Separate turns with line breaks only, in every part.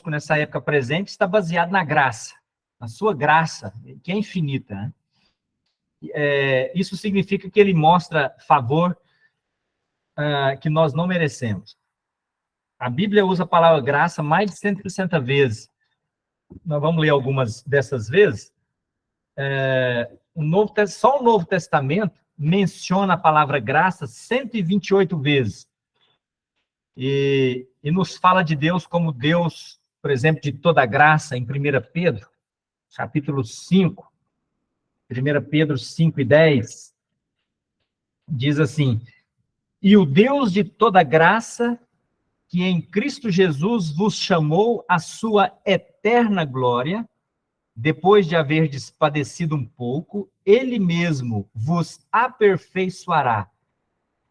nessa época presente está baseado na graça, na sua graça, que é infinita, né? Isso significa que ele mostra favor que nós não merecemos. A Bíblia usa a palavra graça mais de 160 vezes. Nós vamos ler algumas dessas vezes. Só o Novo Testamento menciona a palavra graça 128 vezes. E nos fala de Deus como Deus, por exemplo, de toda graça, em 1 Pedro, capítulo 5, 1 Pedro 5 e 10, diz assim: e o Deus de toda graça, que em Cristo Jesus vos chamou à sua eterna glória, depois de haverdes padecido um pouco, ele mesmo vos aperfeiçoará,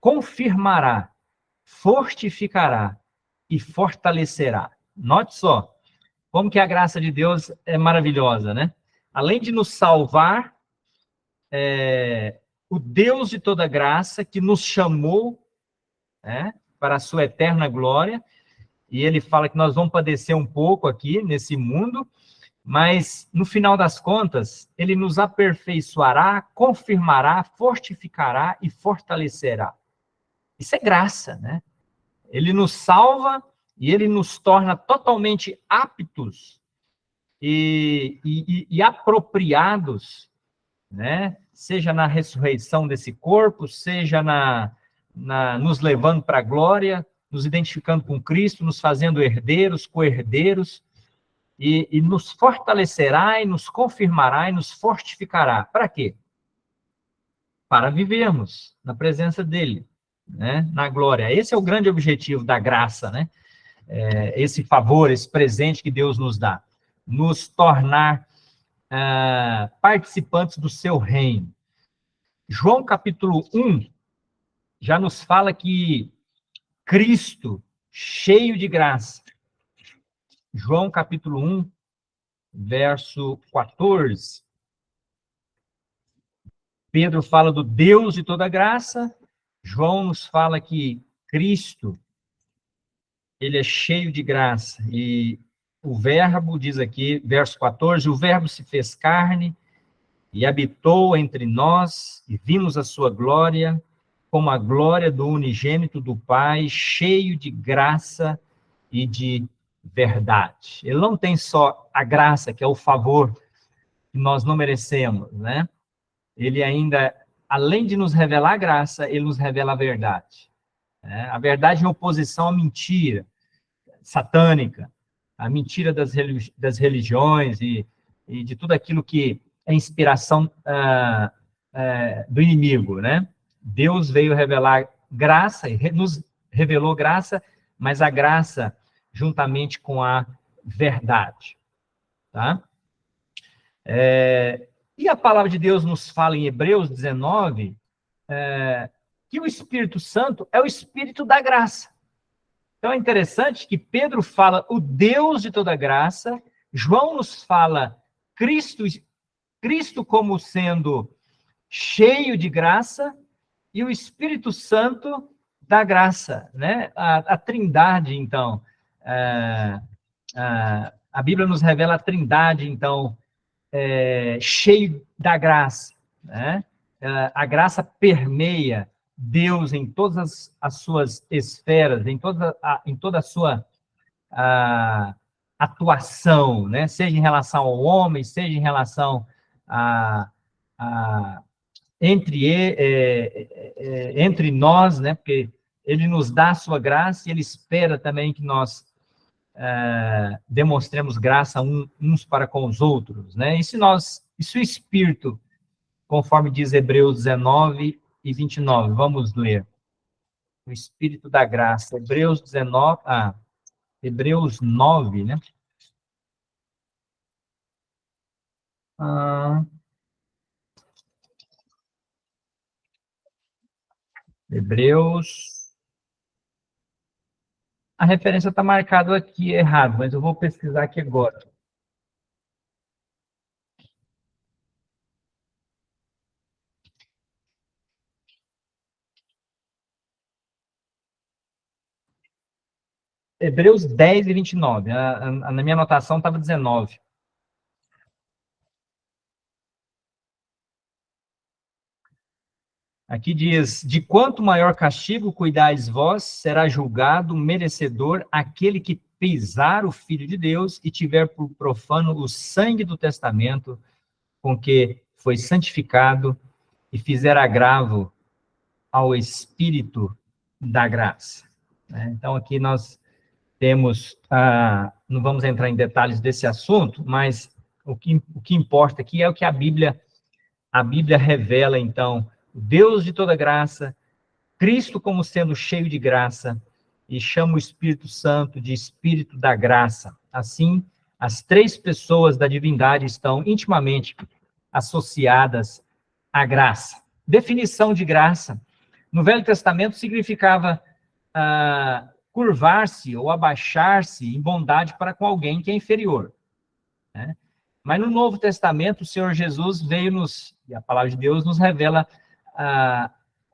confirmará, fortificará e fortalecerá. Note só, como que a graça de Deus é maravilhosa, né? Além de nos salvar, o Deus de toda graça que nos chamou, né, para a sua eterna glória, e ele fala que nós vamos padecer um pouco aqui nesse mundo, mas no final das contas, ele nos aperfeiçoará, confirmará, fortificará e fortalecerá. Isso é graça, né? Ele nos salva e ele nos torna totalmente aptos e apropriados, né? Seja na ressurreição desse corpo, seja nos levando para a glória, nos identificando com Cristo, nos fazendo herdeiros, co-herdeiros, e nos fortalecerá, e nos confirmará, e nos fortificará. Para quê? Para vivermos na presença dele, né? Na glória. Esse é o grande objetivo da graça, né? Esse favor, esse presente que Deus nos dá. Nos tornar participantes do seu reino. João capítulo 1 já nos fala que Cristo, cheio de graça. João capítulo 1, verso 14. Pedro fala do Deus de toda graça. João nos fala que Cristo, ele é cheio de graça. E o verbo, diz aqui, verso 14, o verbo se fez carne e habitou entre nós, e vimos a sua glória, como a glória do unigênito do Pai, cheio de graça e de verdade. Ele não tem só a graça, que é o favor que nós não merecemos, né? Ele ainda, além de nos revelar a graça, ele nos revela a verdade. Né? A verdade em oposição à mentira satânica, à mentira das religiões e de tudo aquilo que é inspiração do inimigo, né? Deus veio revelar graça, nos revelou graça, mas a graça juntamente com a verdade, tá? E a palavra de Deus nos fala em Hebreus 19, que o Espírito Santo é o Espírito da graça. Então é interessante que Pedro fala o Deus de toda graça, João nos fala Cristo como sendo cheio de graça, e o Espírito Santo da graça, né? A Trindade, então. A Bíblia nos revela a Trindade, então, cheio da graça, né? A graça permeia Deus em todas as suas esferas, em toda a sua atuação, né? Seja em relação ao homem, seja em relação entre nós, né? Porque ele nos dá a sua graça e ele espera também que nós demonstremos graça uns para com os outros, né? E se o Espírito, conforme diz Hebreus 19 e 29, vamos ler. O Espírito da graça, Hebreus 9, né? Hebreus. A referência está marcada aqui errado, mas eu vou pesquisar aqui agora. Hebreus 10 e 29. Na minha anotação estava 19. Aqui diz: de quanto maior castigo cuidais vós, será julgado merecedor aquele que pisar o Filho de Deus e tiver por profano o sangue do testamento com que foi santificado e fizer agravo ao Espírito da graça. Então, aqui nós temos, não vamos entrar em detalhes desse assunto, mas o que importa aqui é o que a Bíblia revela, então, Deus de toda graça, Cristo como sendo cheio de graça, e chama o Espírito Santo de Espírito da graça. Assim, as três pessoas da divindade estão intimamente associadas à graça. Definição de graça. No Velho Testamento significava curvar-se ou abaixar-se em bondade para com alguém que é inferior, né? Mas no Novo Testamento, o Senhor Jesus veio e a palavra de Deus nos revela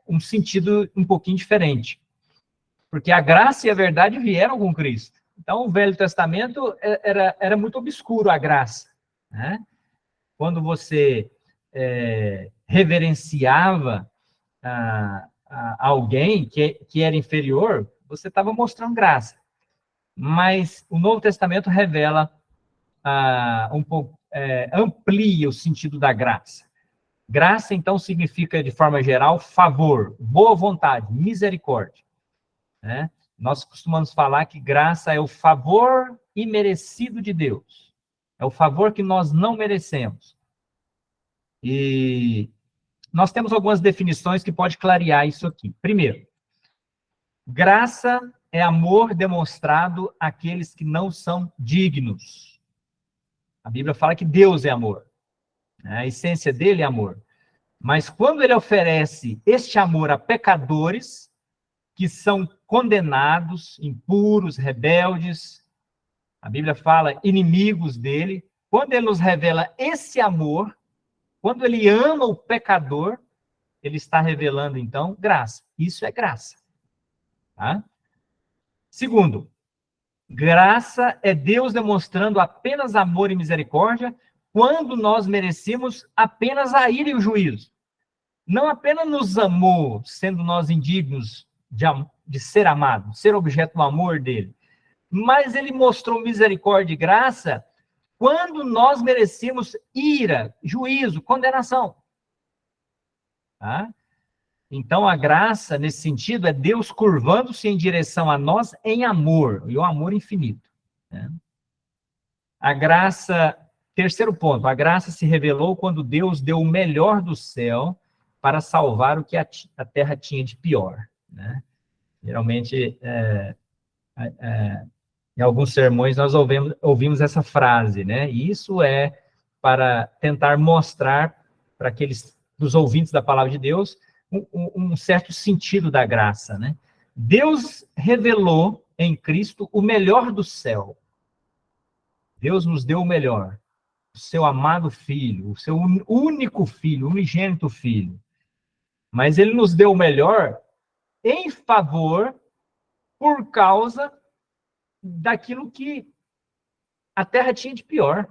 um sentido um pouquinho diferente. Porque a graça e a verdade vieram com Cristo. Então, o Velho Testamento era muito obscuro a graça, né? Quando você reverenciava alguém que era inferior, você estava mostrando graça. Mas o Novo Testamento revela um pouco, amplia o sentido da graça. Graça, então, significa, de forma geral, favor, boa vontade, misericórdia, né? Nós costumamos falar que graça é o favor imerecido de Deus. É o favor que nós não merecemos. E nós temos algumas definições que podem clarear isso aqui. Primeiro, graça é amor demonstrado àqueles que não são dignos. A Bíblia fala que Deus é amor, né? A essência dele é amor. Mas quando ele oferece este amor a pecadores que são condenados, impuros, rebeldes, a Bíblia fala inimigos dele, quando ele nos revela esse amor, quando ele ama o pecador, ele está revelando, então, graça. Isso é graça. Tá? Segundo, graça é Deus demonstrando apenas amor e misericórdia quando nós merecemos apenas a ira e o juízo. Não apenas nos amou, sendo nós indignos de ser amado, ser objeto do amor dele, mas ele mostrou misericórdia e graça quando nós merecemos ira, juízo, condenação. Tá? Então, a graça, nesse sentido, é Deus curvando-se em direção a nós em amor, e o amor infinito, né? A graça, terceiro ponto, a graça se revelou quando Deus deu o melhor do céu para salvar o que a terra tinha de pior, né? Geralmente, em alguns sermões, nós ouvimos essa frase, né? E isso é para tentar mostrar para aqueles dos ouvintes da palavra de Deus um certo sentido da graça, né? Deus revelou em Cristo o melhor do céu. Deus nos deu o melhor, o seu amado Filho, o seu único Filho, unigênito Filho. Mas ele nos deu o melhor em favor, por causa daquilo que a terra tinha de pior.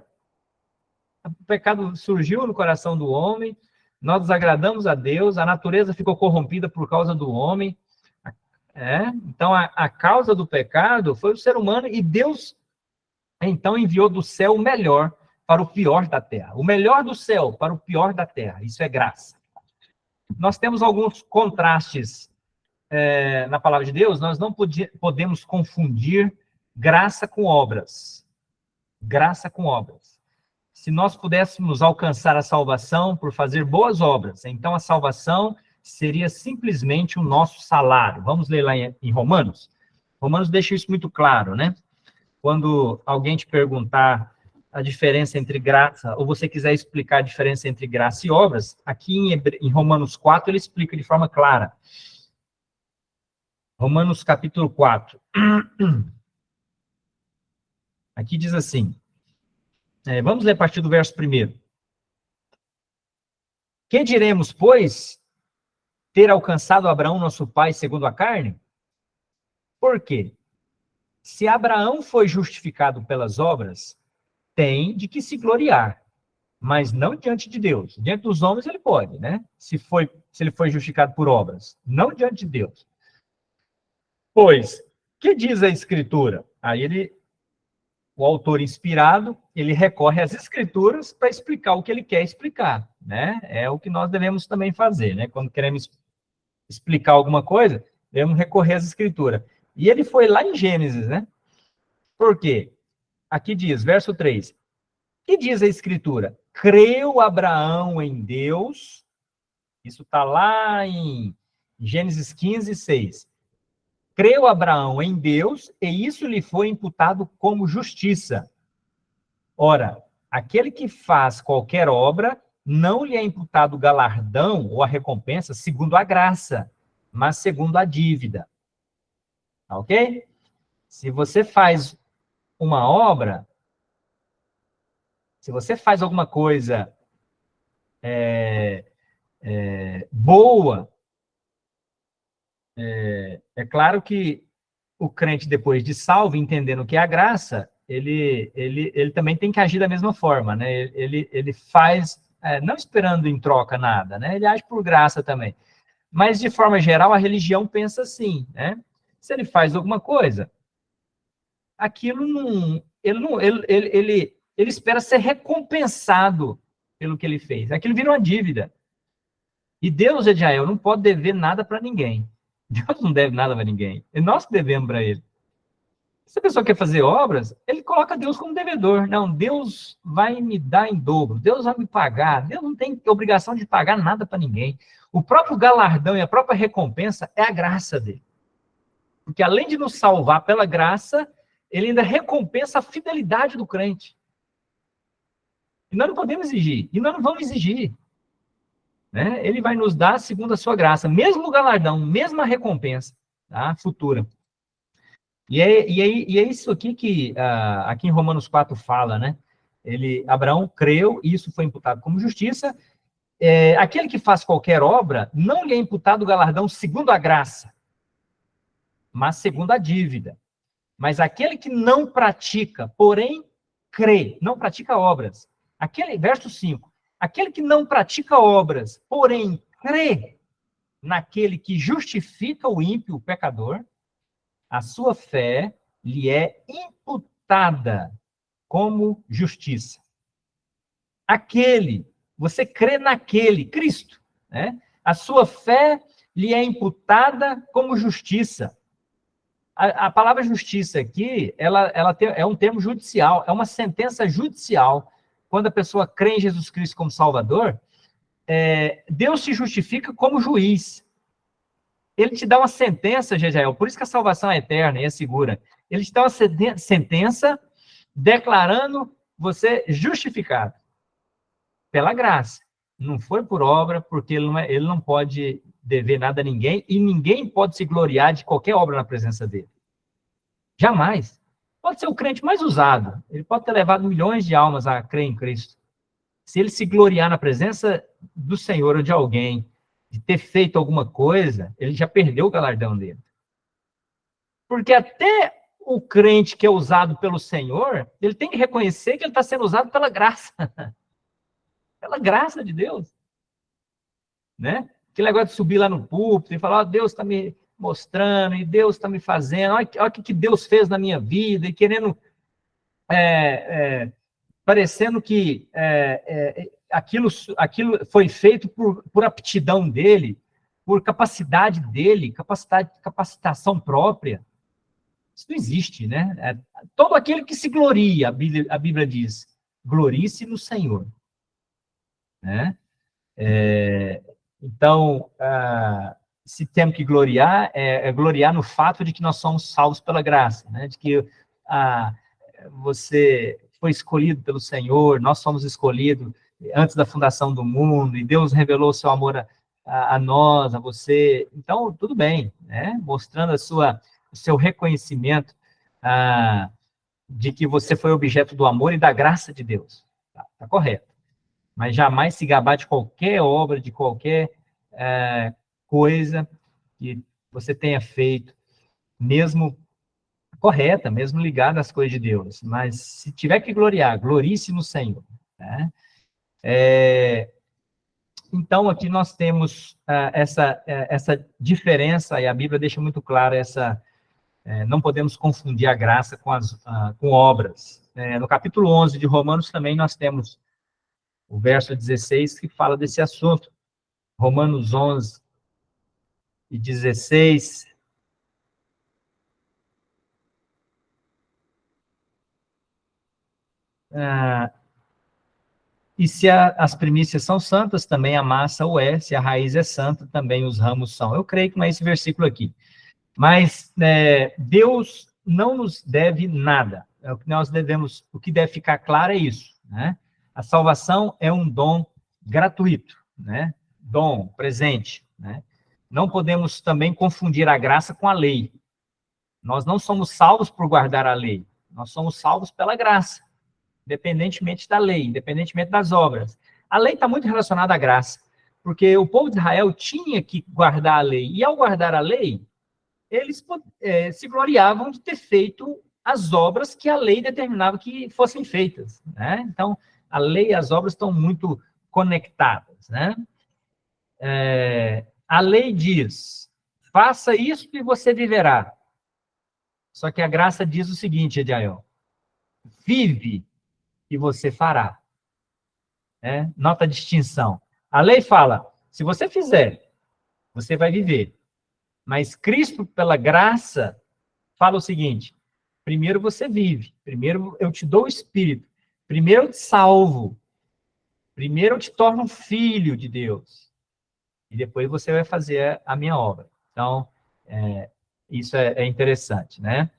O pecado surgiu no coração do homem, nós desagradamos a Deus, a natureza ficou corrompida por causa do homem. Então, a causa do pecado foi o ser humano, e Deus, então, enviou do céu o melhor para o pior da terra. O melhor do céu para o pior da terra. Isso é graça. Nós temos alguns contrastes na palavra de Deus. Nós não podemos confundir graça com obras. Graça com obras. Se nós pudéssemos alcançar a salvação por fazer boas obras, então a salvação seria simplesmente o nosso salário. Vamos ler lá em Romanos? Romanos deixa isso muito claro, né? Quando alguém te perguntar a diferença entre graça, ou você quiser explicar a diferença entre graça e obras, aqui em Romanos 4 ele explica de forma clara. Romanos capítulo 4. Aqui diz assim, vamos ler a partir do verso 1. Que diremos, pois, ter alcançado Abraão, nosso pai, segundo a carne? Por quê? Se Abraão foi justificado pelas obras, tem de que se gloriar, mas não diante de Deus. Diante dos homens ele pode, né? Se ele foi justificado por obras, não diante de Deus. Pois, que diz a Escritura? O autor inspirado, ele recorre às Escrituras para explicar o que ele quer explicar, né? É o que nós devemos também fazer, né? Quando queremos explicar alguma coisa, devemos recorrer às Escrituras. E ele foi lá em Gênesis, né? Por quê? Aqui diz, verso 3, que diz a Escritura? Creu Abraão em Deus, isso está lá em Gênesis 15, 6. Creu Abraão em Deus, e isso lhe foi imputado como justiça. Ora, aquele que faz qualquer obra, não lhe é imputado o galardão ou a recompensa segundo a graça, mas segundo a dívida. Ok? Se você faz uma obra, se você faz alguma coisa boa, é claro que o crente, depois de salvo, entendendo o que é a graça, ele também tem que agir da mesma forma, né? Ele faz, não esperando em troca nada, né? Ele age por graça também. Mas, de forma geral, a religião pensa assim, né? Se ele faz alguma coisa, aquilo ele espera ser recompensado pelo que ele fez. Aquilo vira uma dívida. E Deus, Ediael, não pode dever nada para ninguém. Deus não deve nada para ninguém. É nós que devemos para ele. Se a pessoa quer fazer obras, ele coloca Deus como devedor. Não, Deus vai me dar em dobro. Deus vai me pagar. Deus não tem obrigação de pagar nada para ninguém. O próprio galardão e a própria recompensa é a graça dele. Porque além de nos salvar pela graça, ele ainda recompensa a fidelidade do crente. E nós não podemos exigir. E nós não vamos exigir. Né? Ele vai nos dar segundo a sua graça. Mesmo o galardão, mesma recompensa, tá? Futura. E é isso aqui que aqui em Romanos 4 fala, né? Abraão creu, e isso foi imputado como justiça. Aquele que faz qualquer obra, não lhe é imputado o galardão segundo a graça, mas segundo a dívida. Mas aquele que não pratica, porém crê, não pratica obras. Verso 5, aquele que não pratica obras, porém crê naquele que justifica o ímpio, o pecador, a sua fé lhe é imputada como justiça. Você crê naquele, Cristo, né? A sua fé lhe é imputada como justiça. A palavra justiça aqui, ela é um termo judicial, é uma sentença judicial. Quando a pessoa crê em Jesus Cristo como Salvador, Deus se justifica como juiz. Ele te dá uma sentença, Jejael, por isso que a salvação é eterna e é segura. Ele te dá uma sentença declarando você justificado pela graça. Não foi por obra, porque ele não pode dever nada a ninguém e ninguém pode se gloriar de qualquer obra na presença dele. Jamais. Pode ser o crente mais usado. Ele pode ter levado milhões de almas a crer em Cristo. Se ele se gloriar na presença do Senhor ou de alguém, de ter feito alguma coisa, ele já perdeu o galardão dele. Porque até o crente que é usado pelo Senhor, ele tem que reconhecer que ele está sendo usado pela graça. Pela graça de Deus. Né? Aquele negócio de subir lá no púlpito e falar, oh, Deus está me mostrando, e Deus está me fazendo, olha o que Deus fez na minha vida, e querendo, parecendo que aquilo foi feito por aptidão dele, por capacidade dele, capacitação própria. Isso não existe, né? Todo aquele que se gloria, a Bíblia diz, glorie-se no Senhor. Né? Então, se temos que gloriar, gloriar no fato de que nós somos salvos pela graça, né? De que você foi escolhido pelo Senhor, nós somos escolhidos antes da fundação do mundo, e Deus revelou o seu amor a nós, a você. Então, tudo bem, né? Mostrando o seu reconhecimento de que você foi objeto do amor e da graça de Deus. Tá correto. Mas jamais se gabar de qualquer obra, de qualquer coisa que você tenha feito, mesmo correta, mesmo ligada às coisas de Deus. Mas se tiver que gloriar, glorie-se no Senhor. Né? Então, aqui nós temos essa diferença, e a Bíblia deixa muito clara não podemos confundir a graça com obras. No capítulo 11 de Romanos também nós temos o verso 16 que fala desse assunto. Romanos 11 e 16. E se as primícias são santas, também a massa o é. Se a raiz é santa, também os ramos são. Eu creio que não é esse versículo aqui. Mas Deus não nos deve nada. O que nós devemos, o que deve ficar claro é isso, né? A salvação é um dom gratuito, né? Dom, presente, né? Não podemos também confundir a graça com a lei. Nós não somos salvos por guardar a lei. Nós somos salvos pela graça, independentemente da lei, independentemente das obras. A lei está muito relacionada à graça, porque o povo de Israel tinha que guardar a lei. E ao guardar a lei, eles se gloriavam de ter feito as obras que a lei determinava que fossem feitas, né? Então, a lei e as obras estão muito conectadas, né? A lei diz, faça isso e você viverá. Só que a graça diz o seguinte, Ediael, vive e você fará. Né? Nota a distinção. A lei fala, se você fizer, você vai viver. Mas Cristo, pela graça, fala o seguinte, primeiro você vive, primeiro eu te dou o Espírito, primeiro eu te salvo, primeiro eu te torno um filho de Deus, e depois você vai fazer a minha obra. Então, isso é interessante, né?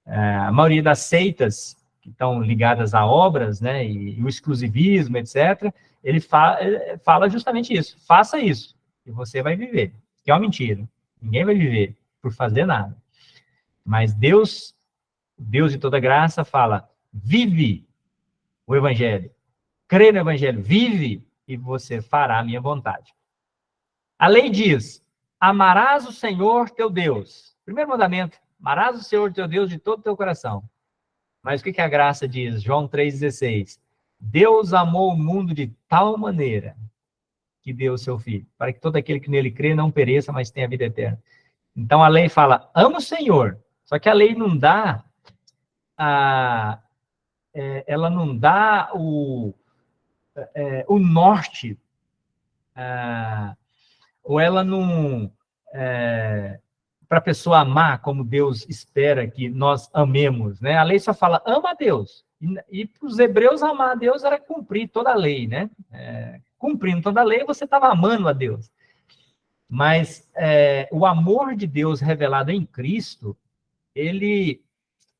A maioria das seitas que estão ligadas a obras, né, e o exclusivismo, etc., ele fala justamente isso, faça isso, e você vai viver, que é uma mentira, ninguém vai viver por fazer nada. Mas Deus de toda graça fala, vive o Evangelho, crê no Evangelho, vive e você fará a minha vontade. A lei diz, amarás o Senhor teu Deus. Primeiro mandamento, amarás o Senhor teu Deus de todo o teu coração. Mas o que a graça diz? João 3,16. Deus amou o mundo de tal maneira que deu o seu Filho, para que todo aquele que nele crê não pereça, mas tenha vida eterna. Então a lei fala, ama o Senhor. Só que a lei não dá ela não dá o norte, ou ela não... para a pessoa amar como Deus espera que nós amemos, né? A lei só fala, ama a Deus. E para os hebreus, amar a Deus era cumprir toda a lei, né? Cumprindo toda a lei, você estava amando a Deus. Mas o amor de Deus revelado em Cristo, ele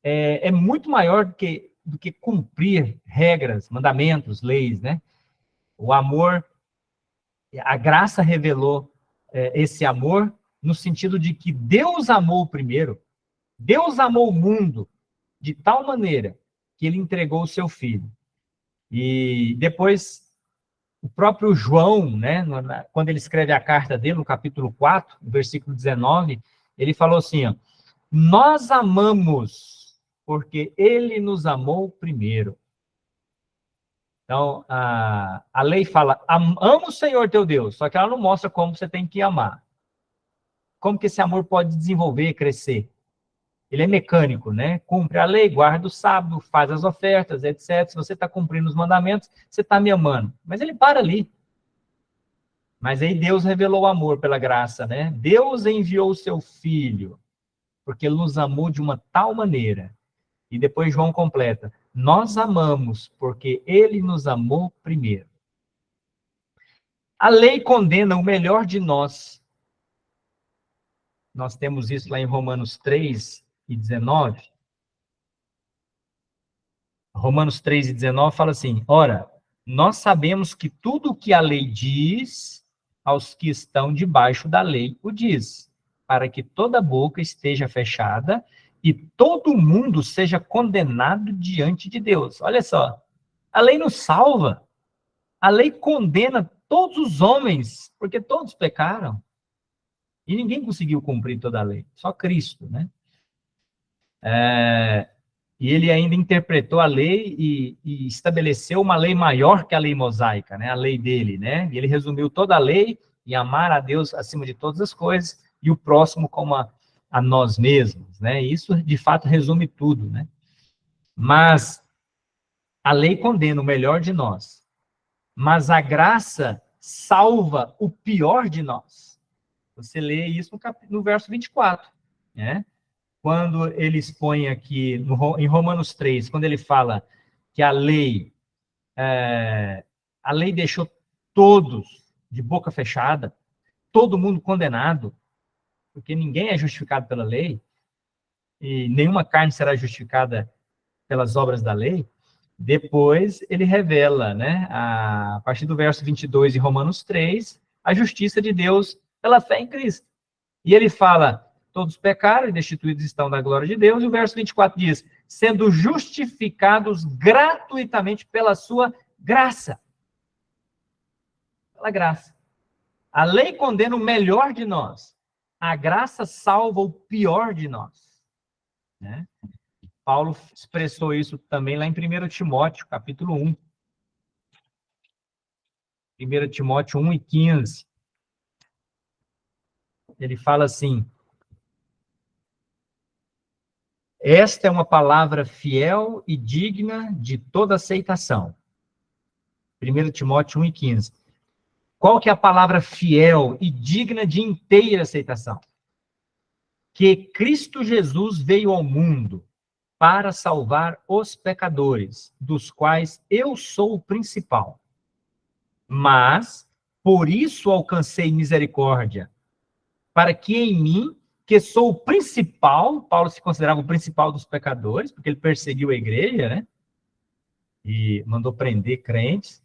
é muito maior do que cumprir regras, mandamentos, leis, né? O amor, a graça revelou esse amor no sentido de que Deus amou primeiro, Deus amou o mundo de tal maneira que ele entregou o seu filho. E depois, o próprio João, né, quando ele escreve a carta dele, no capítulo 4, versículo 19, ele falou assim, ó, nós amamos porque ele nos amou primeiro. Então, a lei fala, ama o Senhor teu Deus, só que ela não mostra como você tem que amar. Como que esse amor pode desenvolver, crescer? Ele é mecânico, né? Cumpre a lei, guarda o sábado, faz as ofertas, etc. Se você está cumprindo os mandamentos, você está me amando. Mas ele para ali. Mas aí Deus revelou o amor pela graça, né? Deus enviou o seu Filho, porque ele nos amou de uma tal maneira. E depois João completa, nós amamos porque ele nos amou primeiro. A lei condena o melhor de nós. Nós temos isso lá em Romanos 3:19. Romanos 3:19 fala assim, ora, nós sabemos que tudo o que a lei diz, aos que estão debaixo da lei o diz, para que toda boca esteja fechada e todo mundo seja condenado diante de Deus. Olha só, a lei nos salva, a lei condena todos os homens, porque todos pecaram. E ninguém conseguiu cumprir toda a lei, só Cristo, né? E ele ainda interpretou a lei e estabeleceu uma lei maior que a lei mosaica, né? A lei dele, né? E ele resumiu toda a lei em amar a Deus acima de todas as coisas e o próximo como a nós mesmos, né? E isso, de fato, resume tudo, né? Mas a lei condena o melhor de nós, mas a graça salva o pior de nós. Você lê isso no verso 24, né? Quando ele expõe aqui, em Romanos 3, quando ele fala que a lei deixou todos de boca fechada, todo mundo condenado, porque ninguém é justificado pela lei, e nenhuma carne será justificada pelas obras da lei. Depois ele revela, né, a partir do verso 22 de Romanos 3, a justiça de Deus pela fé em Cristo. E ele fala, todos pecaram e destituídos estão da glória de Deus, e o verso 24 diz, sendo justificados gratuitamente pela sua graça. Pela graça. A lei condena o melhor de nós. A graça salva o pior de nós. Né? Paulo expressou isso também lá em 1 Timóteo, capítulo 1. 1 Timóteo 1 e 15. Ele fala assim, esta é uma palavra fiel e digna de toda aceitação. 1 Timóteo 1 e 15. Qual que é a palavra fiel e digna de inteira aceitação? Que Cristo Jesus veio ao mundo para salvar os pecadores, dos quais eu sou o principal. Mas, por isso alcancei misericórdia, para que em mim, que sou o principal, Paulo se considerava o principal dos pecadores, porque ele perseguiu a igreja, né? E mandou prender crentes.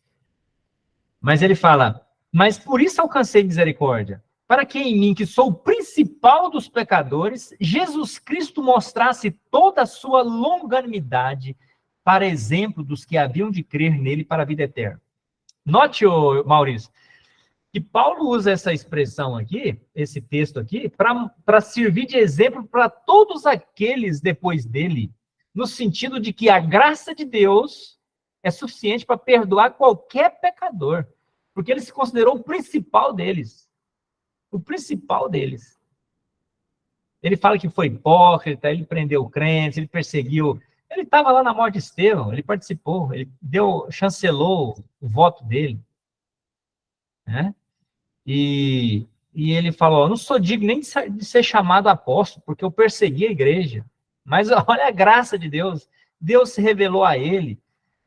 Mas ele fala, mas por isso alcancei misericórdia, para que em mim, que sou o principal dos pecadores, Jesus Cristo mostrasse toda a sua longanimidade para exemplo dos que haviam de crer nele para a vida eterna. Note, Maurício, que Paulo usa essa expressão aqui, esse texto aqui, para servir de exemplo para todos aqueles depois dele, no sentido de que a graça de Deus é suficiente para perdoar qualquer pecador, porque ele se considerou o principal deles. O principal deles. Ele fala que foi hipócrita, ele prendeu crentes, ele perseguiu. Ele estava lá na morte de Estevão, ele participou, ele chancelou o voto dele. Né? E ele falou, não sou digno nem de ser chamado apóstolo, porque eu persegui a igreja. Mas olha a graça de Deus. Deus se revelou a ele.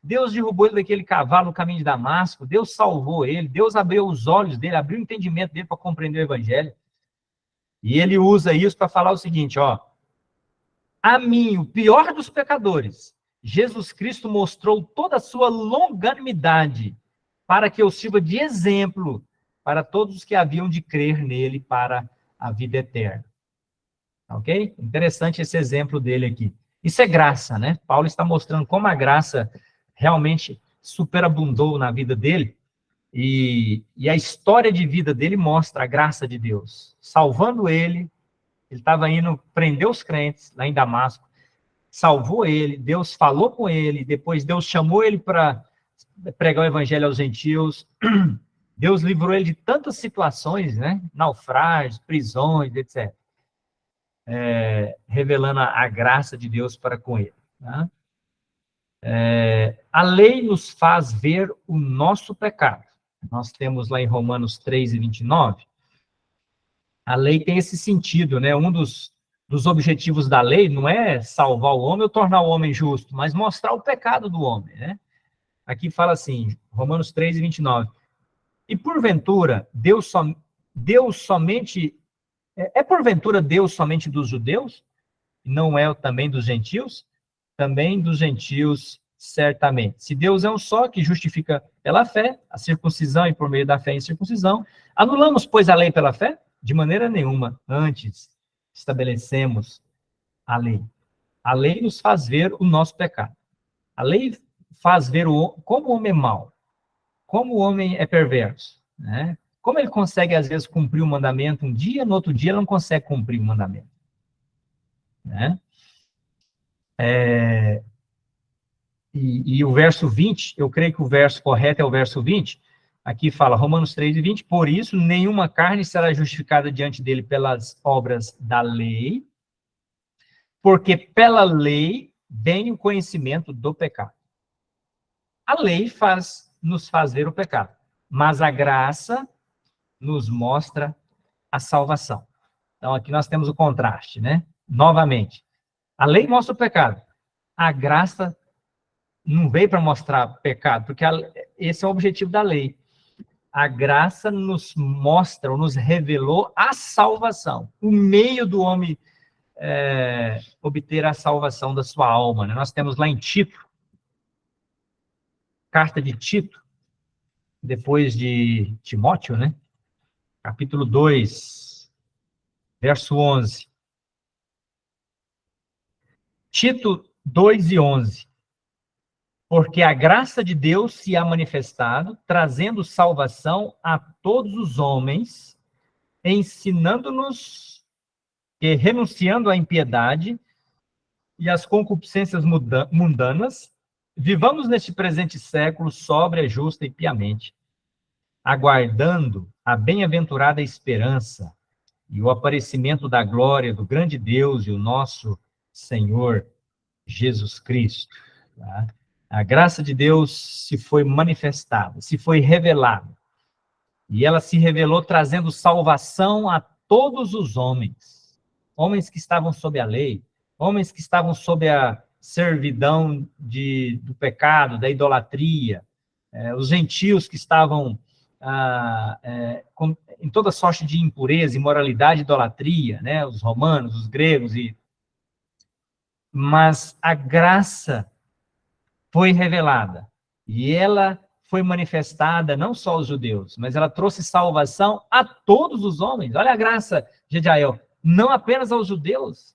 Deus derrubou ele daquele cavalo no caminho de Damasco. Deus salvou ele. Deus abriu os olhos dele, abriu o entendimento dele para compreender o evangelho. E ele usa isso para falar o seguinte, ó. A mim, o pior dos pecadores, Jesus Cristo mostrou toda a sua longanimidade para que eu sirva de exemplo para todos os que haviam de crer nele para a vida eterna. Ok? Interessante esse exemplo dele aqui. Isso é graça, né? Paulo está mostrando como a graça realmente superabundou na vida dele, e a história de vida dele mostra a graça de Deus, salvando ele estava indo prender os crentes lá em Damasco, salvou ele, Deus falou com ele, depois Deus chamou ele para pregar o evangelho aos gentios, Deus livrou ele de tantas situações, né? Naufrágios, prisões, etc. Revelando a graça de Deus para com ele. Tá? A lei nos faz ver o nosso pecado. Nós temos lá em Romanos 3 e 29. A lei tem esse sentido, né? Um dos objetivos da lei não é salvar o homem ou tornar o homem justo, mas mostrar o pecado do homem, né? Aqui fala assim, Romanos 3 e 29. E porventura, Deus somente... porventura Deus somente dos judeus? Não é também dos gentios? Também dos gentios, certamente. Se Deus é um só, que justifica pela fé, a circuncisão e por meio da fé em circuncisão, anulamos, pois, a lei pela fé? De maneira nenhuma. Antes, estabelecemos a lei. A lei nos faz ver o nosso pecado. A lei faz ver como o homem é mau, como o homem é perverso, né? Como ele consegue, às vezes, cumprir o mandamento um dia, no outro dia ele não consegue cumprir o mandamento. Né? E o verso 20, eu creio que o verso correto é o verso 20, aqui fala, Romanos 3:20, por isso nenhuma carne será justificada diante dele pelas obras da lei, porque pela lei vem o conhecimento do pecado. A lei nos faz ver o pecado, mas a graça nos mostra a salvação. Então, aqui nós temos o contraste, né? Novamente, a lei mostra o pecado, a graça não veio para mostrar pecado, porque esse é o objetivo da lei. A graça nos mostra, ou nos revelou a salvação, o meio do homem obter a salvação da sua alma. Né? Nós temos lá em Tito, carta de Tito, depois de Timóteo, né? Capítulo 2, verso 11. Tito 2:11. Porque a graça de Deus se há manifestado, trazendo salvação a todos os homens, ensinando-nos que, renunciando à impiedade e às concupiscências mundanas, vivamos neste presente século sóbria, justa e piamente, aguardando a bem-aventurada esperança e o aparecimento da glória do grande Deus e o nosso Senhor Jesus Cristo. Tá? A graça de Deus se foi manifestada, se foi revelada. E ela se revelou trazendo salvação a todos os homens. Homens que estavam sob a lei, homens que estavam sob a servidão do pecado, da idolatria, os gentios que estavam em toda sorte de impureza, imoralidade, idolatria, né? Os romanos, os gregos. Mas a graça foi revelada. E ela foi manifestada não só aos judeus, mas ela trouxe salvação a todos os homens. Olha a graça de Israel, não apenas aos judeus.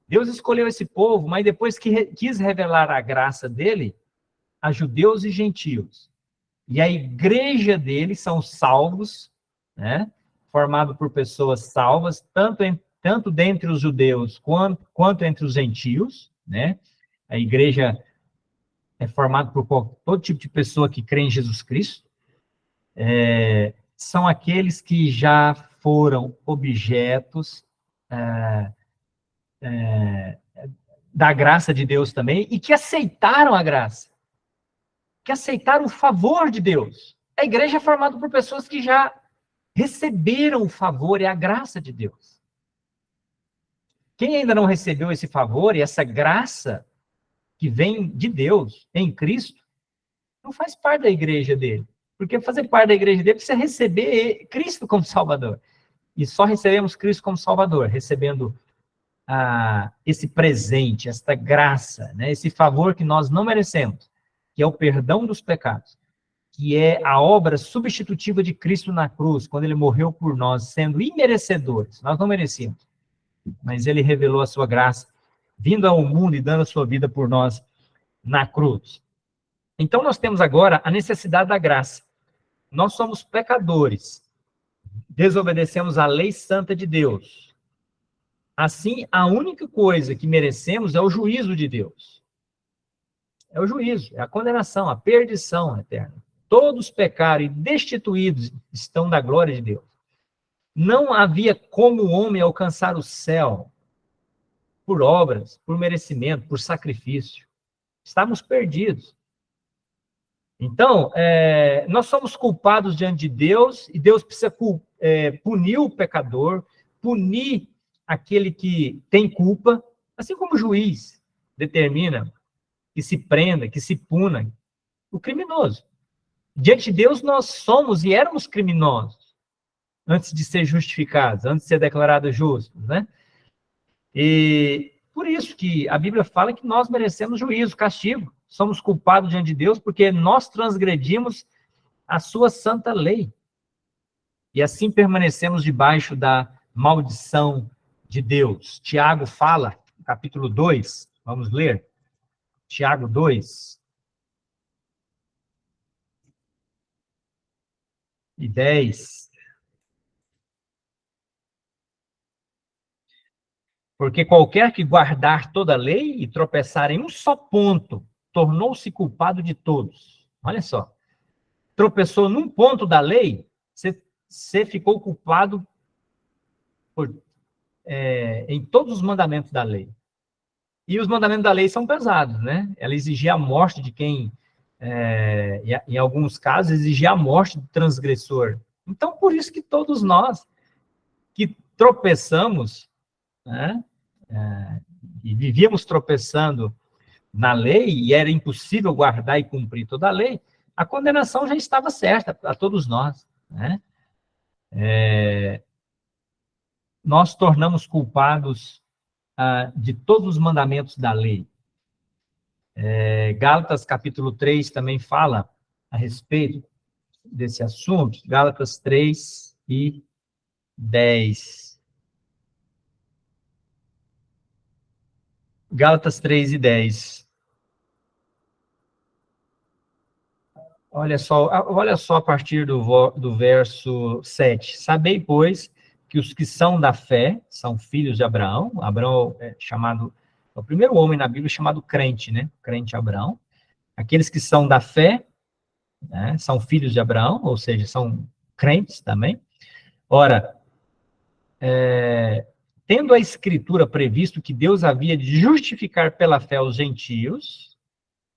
Deus escolheu esse povo, mas depois que quis revelar a graça dele a judeus e gentios. E a igreja dele são salvos, né? Formado por pessoas salvas, tanto dentre os judeus quanto entre os gentios, né? A igreja é formado por todo tipo de pessoa que crê em Jesus Cristo, são aqueles que já foram objetos da graça de Deus também e que aceitaram a graça, que aceitaram o favor de Deus. A igreja é formada por pessoas que já receberam o favor e a graça de Deus. Quem ainda não recebeu esse favor e essa graça que vem de Deus em Cristo, não faz parte da igreja dele. Porque fazer parte da igreja dele precisa receber Cristo como Salvador. E só recebemos Cristo como Salvador, recebendo esse presente, esta graça, né, esse favor que nós não merecemos, que é o perdão dos pecados, que é a obra substitutiva de Cristo na cruz, quando ele morreu por nós, sendo imerecedores. Nós não merecíamos, mas ele revelou a sua graça, vindo ao mundo e dando a sua vida por nós na cruz. Então, nós temos agora a necessidade da graça. Nós somos pecadores, desobedecemos a lei santa de Deus. Assim, a única coisa que merecemos é o juízo de Deus. É o juízo, é a condenação, a perdição eterna. Todos pecaram e destituídos estão da glória de Deus. Não havia como o homem alcançar o céu por obras, por merecimento, por sacrifício. Estávamos perdidos. Então, nós somos culpados diante de Deus, e Deus precisa punir o pecador, punir aquele que tem culpa, assim como o juiz determina que se prenda, que se puna o criminoso. Diante de Deus, nós somos e éramos criminosos, antes de ser justificados, antes de ser declarados justos, né? E por isso que a Bíblia fala que nós merecemos juízo, castigo. Somos culpados diante de Deus porque nós transgredimos a sua santa lei. E assim permanecemos debaixo da maldição de Deus. Tiago fala, capítulo 2, vamos ler. Tiago 2 e 10. Porque qualquer que guardar toda a lei e tropeçar em um só ponto, tornou-se culpado de todos. Olha só. Tropeçou num ponto da lei, você ficou culpado em todos os mandamentos da lei. E os mandamentos da lei são pesados, né? Ela exigia a morte de quem, em alguns casos, exigia a morte do transgressor. Então, por isso que todos nós que tropeçamos, né? E vivíamos tropeçando na lei, e era impossível guardar e cumprir toda a lei, a condenação já estava certa a todos nós, né? Nós tornamos culpados de todos os mandamentos da lei. Gálatas capítulo 3 também fala a respeito desse assunto, Gálatas 3 e 10. Gálatas 3 e 10. Olha só a partir do verso 7. Sabei, pois, que os que são da fé são filhos de Abraão. Abraão é chamado, é o primeiro homem na Bíblia chamado crente, né? Crente Abraão. Aqueles que são da fé, né, são filhos de Abraão, ou seja, são crentes também. Ora, tendo a Escritura previsto que Deus havia de justificar pela fé os gentios,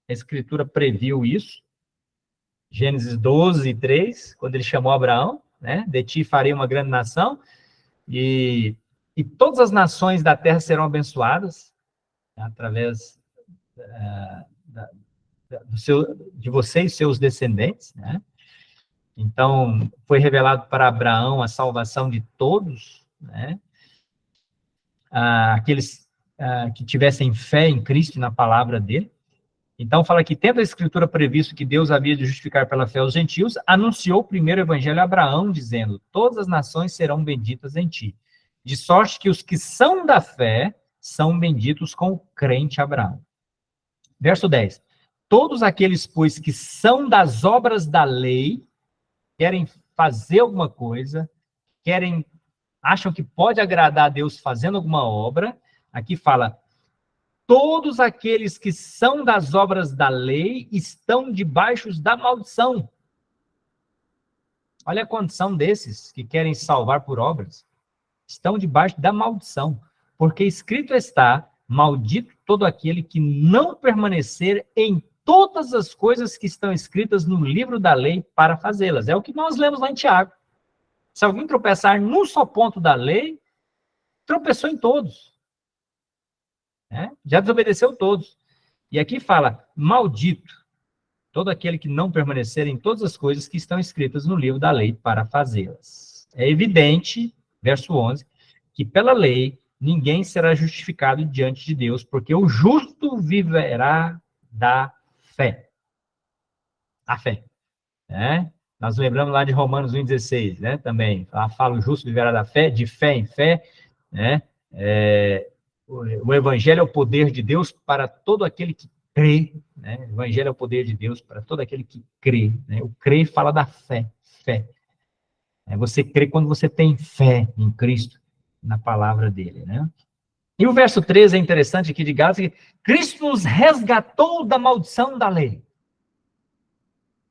a Escritura previu isso, Gênesis 12, 3, quando ele chamou Abraão, né? De ti farei uma grande nação, e todas as nações da terra serão abençoadas, né, através de você e seus descendentes, né? Então, foi revelado para Abraão a salvação de todos, né? Aqueles que tivessem fé em Cristo e na palavra dele. Então, fala que, tendo a Escritura previsto que Deus havia de justificar pela fé os gentios, anunciou o primeiro evangelho a Abraão, dizendo: todas as nações serão benditas em ti. De sorte que os que são da fé são benditos com o crente Abraão. Verso 10. Todos aqueles, pois, que são das obras da lei, querem fazer alguma coisa, acham que pode agradar a Deus fazendo alguma obra, aqui fala: todos aqueles que são das obras da lei estão debaixo da maldição. Olha a condição desses que querem salvar por obras. Estão debaixo da maldição. Porque escrito está: maldito todo aquele que não permanecer em todas as coisas que estão escritas no livro da lei para fazê-las. É o que nós lemos lá em Tiago. Se alguém tropeçar num só ponto da lei, tropeçou em todos. Já desobedeceu todos. E aqui fala: maldito todo aquele que não permanecer em todas as coisas que estão escritas no livro da lei para fazê-las. É evidente, verso 11, que pela lei ninguém será justificado diante de Deus, porque o justo viverá da fé. A fé. Né? Nós lembramos lá de Romanos 1,16, né? Também. Fala: o justo viverá da fé, de fé em fé, né? O evangelho é o poder de Deus para todo aquele que crê, né? O evangelho é o poder de Deus para todo aquele que crê, né? O crer fala da fé, fé. Você crê quando você tem fé em Cristo, na palavra dele, né? E o verso 13 é interessante aqui de Gálatas, que Cristo nos resgatou da maldição da lei.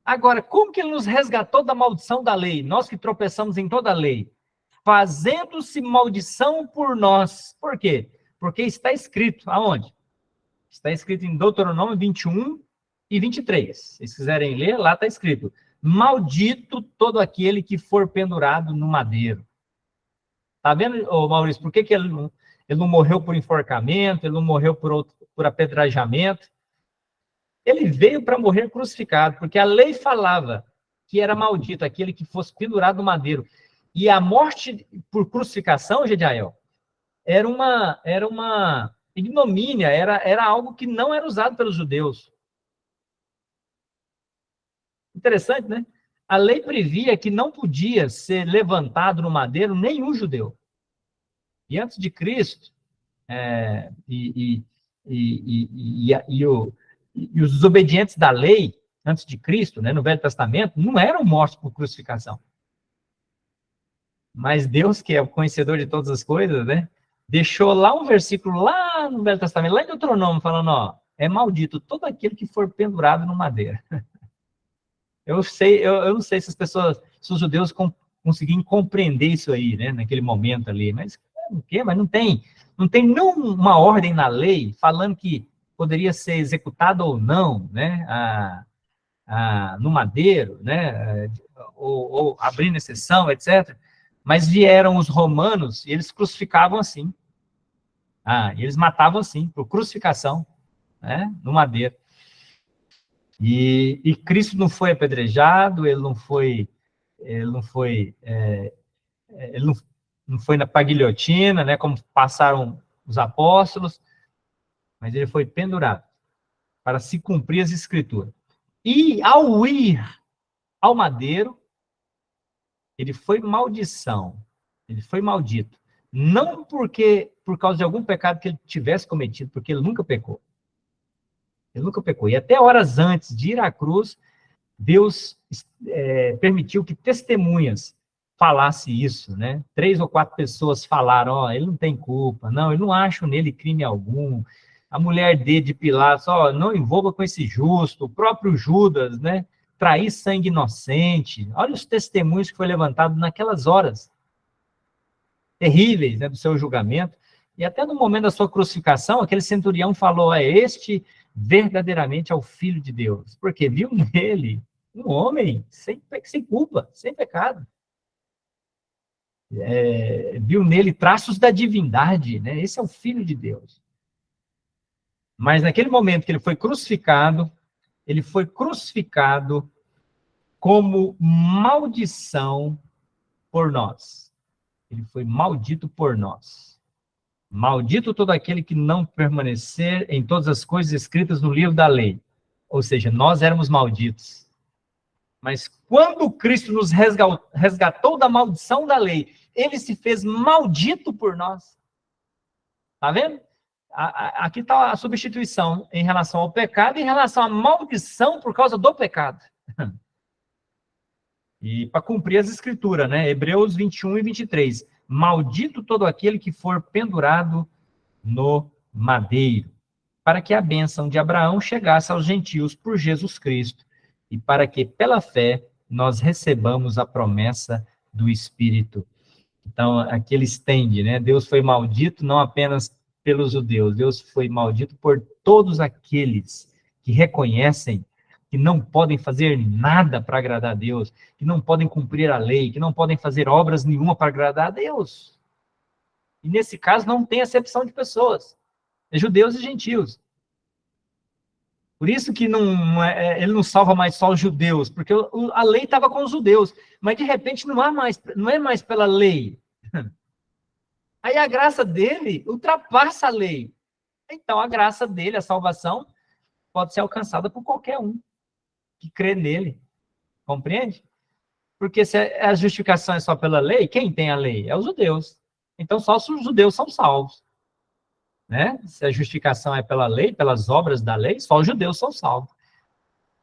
Agora, como que ele nos resgatou da maldição da lei? Nós que tropeçamos em toda a lei. Fazendo-se maldição por nós. Por quê? Porque está escrito, aonde? Está escrito em Deuteronômio 21 e 23. Se vocês quiserem ler, lá está escrito: maldito todo aquele que for pendurado no madeiro. Tá vendo, Maurício, por que ele não morreu por enforcamento, ele não morreu por apedrejamento? Ele veio para morrer crucificado, porque a lei falava que era maldito aquele que fosse pendurado no madeiro. E a morte por crucificação, Gediael, era uma ignomínia, era algo que não era usado pelos judeus. Interessante, né? A lei previa que não podia ser levantado no madeiro nenhum judeu. E antes de Cristo, os desobedientes da lei, antes de Cristo, né, no Velho Testamento, não eram mortos por crucificação. Mas Deus, que é o conhecedor de todas as coisas, né, deixou lá um versículo lá no Velho Testamento, lá em Deuteronômio, falando, ó, é maldito todo aquele que for pendurado no madeira. Eu não sei se as pessoas, se os judeus conseguiam compreender isso aí, né, naquele momento ali, mas o quê? Mas não tem nenhuma ordem na lei falando que poderia ser executado ou não, né, no madeiro, né, ou abrindo exceção, etc. Mas vieram os romanos e eles crucificavam assim. Eles matavam assim, por crucificação, né, no madeiro. E Cristo não foi apedrejado, ele não foi para a guilhotina, né, como passaram os apóstolos, mas ele foi pendurado para se cumprir as escrituras. E ao ir ao madeiro, ele foi maldição, ele foi maldito. Não por causa de algum pecado que ele tivesse cometido, porque ele nunca pecou. Ele nunca pecou. E até horas antes de ir à cruz, Deus permitiu que testemunhas falassem isso, né? 3 ou 4 pessoas falaram, ó, ele não tem culpa, não, eu não acho nele crime algum. A mulher de Pilatos, ó, não envolva com esse justo. O próprio Judas, né? Trair sangue inocente. Olha os testemunhos que foi levantado naquelas horas terríveis, né, do seu julgamento. E até no momento da sua crucificação, aquele centurião falou, este verdadeiramente é o Filho de Deus, porque viu nele um homem sem culpa, sem pecado. Viu nele traços da divindade, né? Esse é o Filho de Deus. Mas naquele momento que ele foi crucificado como maldição por nós. Ele foi maldito por nós. Maldito todo aquele que não permanecer em todas as coisas escritas no livro da lei. Ou seja, nós éramos malditos. Mas quando Cristo nos resgatou da maldição da lei, ele se fez maldito por nós. Tá vendo? Aqui está a substituição em relação ao pecado e em relação à maldição por causa do pecado. E para cumprir as escrituras, né? Hebreus 21 e 23. Maldito todo aquele que for pendurado no madeiro, para que a bênção de Abraão chegasse aos gentios por Jesus Cristo, e para que, pela fé, nós recebamos a promessa do Espírito. Então, aqui ele estende, né? Deus foi maldito não apenas pelos judeus, Deus foi maldito por todos aqueles que reconhecem que não podem fazer nada para agradar a Deus, que não podem cumprir a lei, que não podem fazer obras nenhuma para agradar a Deus. E nesse caso não tem acepção de pessoas, é judeus e gentios. Por isso que ele não salva mais só os judeus, porque a lei estava com os judeus, mas de repente não é mais pela lei. Aí a graça dele ultrapassa a lei. Então a graça dele, a salvação, pode ser alcançada por qualquer um que crê nele. Compreende? Porque se a justificação é só pela lei, quem tem a lei? É os judeus. Então só os judeus são salvos. Né? Se a justificação é pela lei, pelas obras da lei, só os judeus são salvos.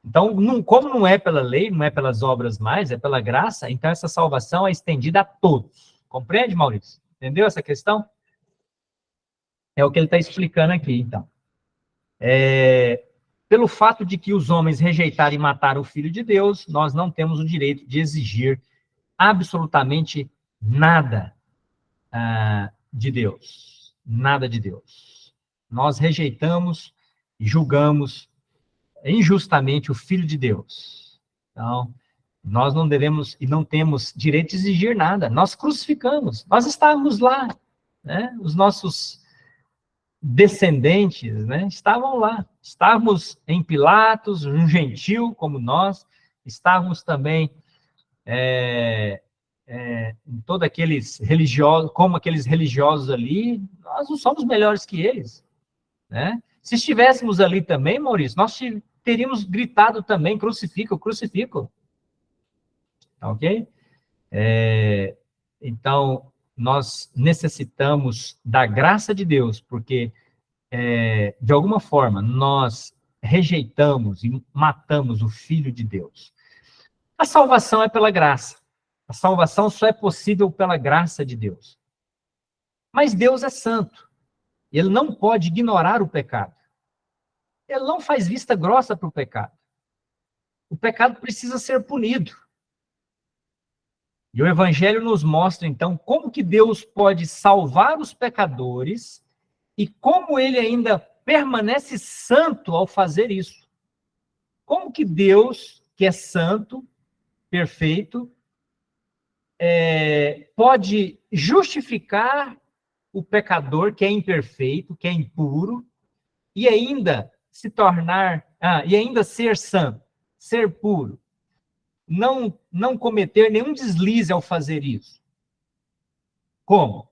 Então, como não é pela lei, não é pelas obras mais, é pela graça, então essa salvação é estendida a todos. Compreende, Maurício? Entendeu essa questão? É o que ele está explicando aqui, então. Pelo fato de que os homens rejeitaram e mataram o Filho de Deus, nós não temos o direito de exigir absolutamente nada de Deus. Nada de Deus. Nós rejeitamos e julgamos injustamente o Filho de Deus. Então, nós não devemos e não temos direito de exigir nada. Nós crucificamos. Nós estávamos lá, né? Os nossos descendentes, né? Estavam lá. Estávamos em Pilatos, um gentil como nós. Estávamos também em todos aqueles religiosos, como aqueles religiosos ali, nós não somos melhores que eles, né? Se estivéssemos ali também, Maurício, nós teríamos gritado também, crucifica, crucifica. Ok? Então, nós necessitamos da graça de Deus, porque, de alguma forma, nós rejeitamos e matamos o Filho de Deus. A salvação é pela graça. A salvação só é possível pela graça de Deus. Mas Deus é santo. Ele não pode ignorar o pecado. Ele não faz vista grossa para o pecado. O pecado precisa ser punido. E o Evangelho nos mostra, então, como que Deus pode salvar os pecadores e como ele ainda permanece santo ao fazer isso. Como que Deus, que é santo, perfeito, pode justificar o pecador que é imperfeito, que é impuro, e ainda se tornar, e ainda ser santo, ser puro, não cometer nenhum deslize ao fazer isso. Como?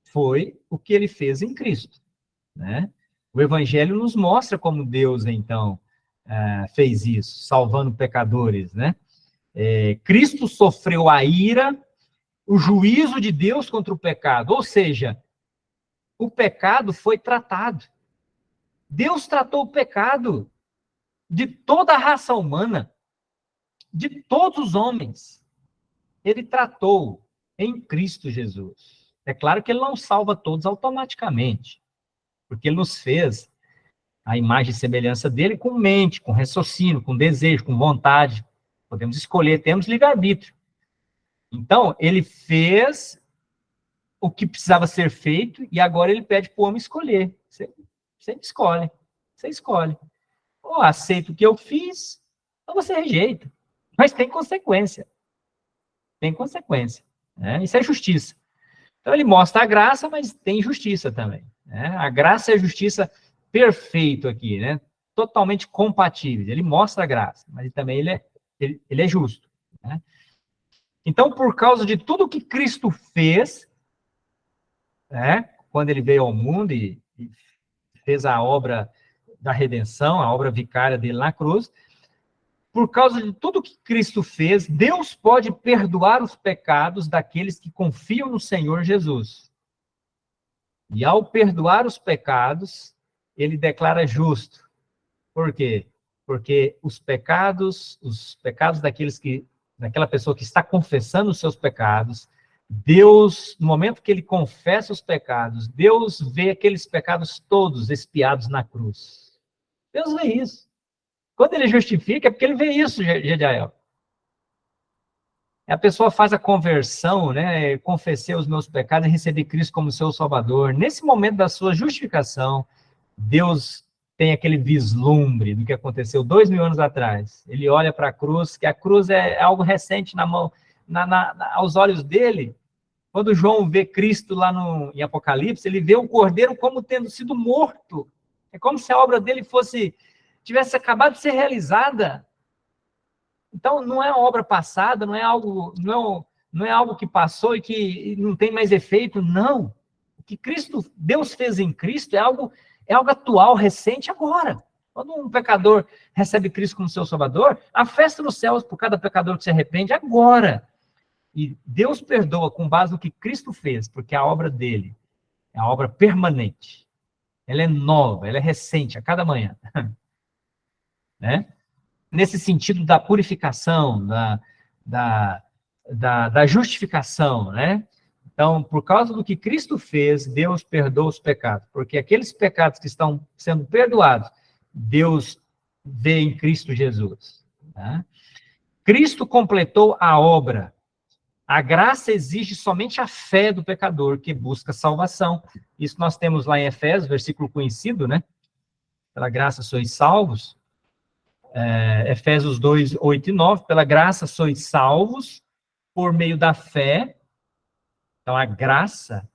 Foi o que ele fez em Cristo, né? O Evangelho nos mostra como Deus, então, fez isso, salvando pecadores, né? Cristo sofreu a ira, o juízo de Deus contra o pecado, ou seja, o pecado foi tratado. Deus tratou o pecado de toda a raça humana, de todos os homens. Ele tratou em Cristo Jesus. É claro que ele não salva todos automaticamente, porque ele nos fez a imagem e semelhança dele com mente, com raciocínio, com desejo, com vontade. Podemos escolher, temos livre-arbítrio. Então, ele fez o que precisava ser feito e agora ele pede para o homem escolher. Você escolhe. Você escolhe. Ou aceita o que eu fiz, ou você rejeita. Mas tem consequência. Tem consequência. Né? Isso é justiça. Então, ele mostra a graça, mas tem justiça também. Né? A graça e a justiça perfeito aqui, né? Totalmente compatíveis. Ele mostra a graça, mas também ele é justo. Né? Então, por causa de tudo que Cristo fez, né? Quando ele veio ao mundo e fez a obra da redenção, a obra vicária dele na cruz, por causa de tudo que Cristo fez, Deus pode perdoar os pecados daqueles que confiam no Senhor Jesus. E ao perdoar os pecados, ele declara justo. Por quê? Porque os pecados daquela pessoa que está confessando os seus pecados, Deus, no momento que ele confessa os pecados, Deus vê aqueles pecados todos expiados na cruz. Deus vê isso. Quando ele justifica, é porque ele vê isso, Gediael. A pessoa faz a conversão, né? Confessei os meus pecados e recebi Cristo como seu Salvador. Nesse momento da sua justificação, Deus tem aquele vislumbre do que aconteceu 2000 anos atrás. Ele olha para a cruz, que a cruz é algo recente na mão, aos olhos dele. Quando João vê Cristo lá em Apocalipse, ele vê o Cordeiro como tendo sido morto. É como se a obra dele tivesse acabado de ser realizada. Então, não é obra passada, não é algo que passou e que não tem mais efeito, não. O que Deus fez em Cristo é algo atual, recente, agora. Quando um pecador recebe Cristo como seu Salvador, a festa nos céus por cada pecador que se arrepende agora. E Deus perdoa com base no que Cristo fez, porque a obra dele é a obra permanente. Ela é nova, ela é recente, a cada manhã. Né? Nesse sentido da purificação, da justificação, né? Então, por causa do que Cristo fez, Deus perdoa os pecados, porque aqueles pecados que estão sendo perdoados, Deus vê em Cristo Jesus. Né? Cristo completou a obra. A graça exige somente a fé do pecador que busca salvação. Isso nós temos lá em Efésios, versículo conhecido, né? Pela graça sois salvos. Efésios 2, 8 e 9. Pela graça sois salvos por meio da fé. Então, a graça,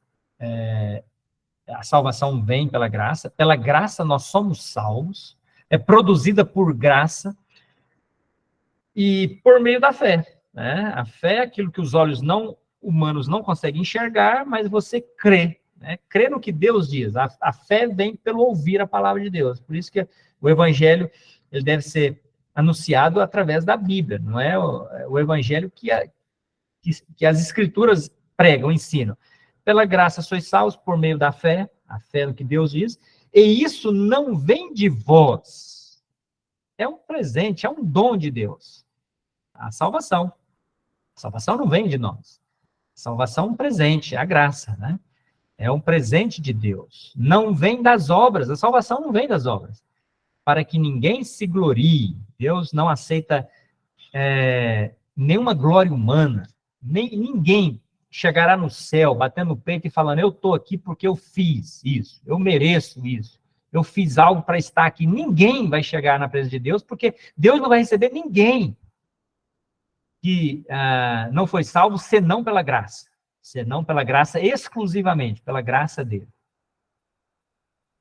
a salvação vem pela graça. Pela graça nós somos salvos. É produzida por graça e por meio da fé. Né? A fé é aquilo que os olhos humanos não conseguem enxergar, mas você crê. Né? Crê no que Deus diz. A fé vem pelo ouvir a palavra de Deus. Por isso que o Evangelho ele deve ser anunciado através da Bíblia. Não é o Evangelho que as Escrituras pregam, ensinam. Pela graça sois salvos por meio da fé, a fé no que Deus diz, e isso não vem de vós. É um presente, é um dom de Deus. A salvação. A salvação não vem de nós. A Salvação é um presente, é a graça, né? É um presente de Deus. Não vem das obras, a salvação não vem das obras. Para que ninguém se glorie. Deus não aceita nenhuma glória humana. Ninguém chegará no céu, batendo no peito e falando, eu estou aqui porque eu fiz isso, eu mereço isso, eu fiz algo para estar aqui. Ninguém vai chegar na presença de Deus, porque Deus não vai receber ninguém que não foi salvo, senão pela graça. Senão pela graça, exclusivamente, pela graça dele.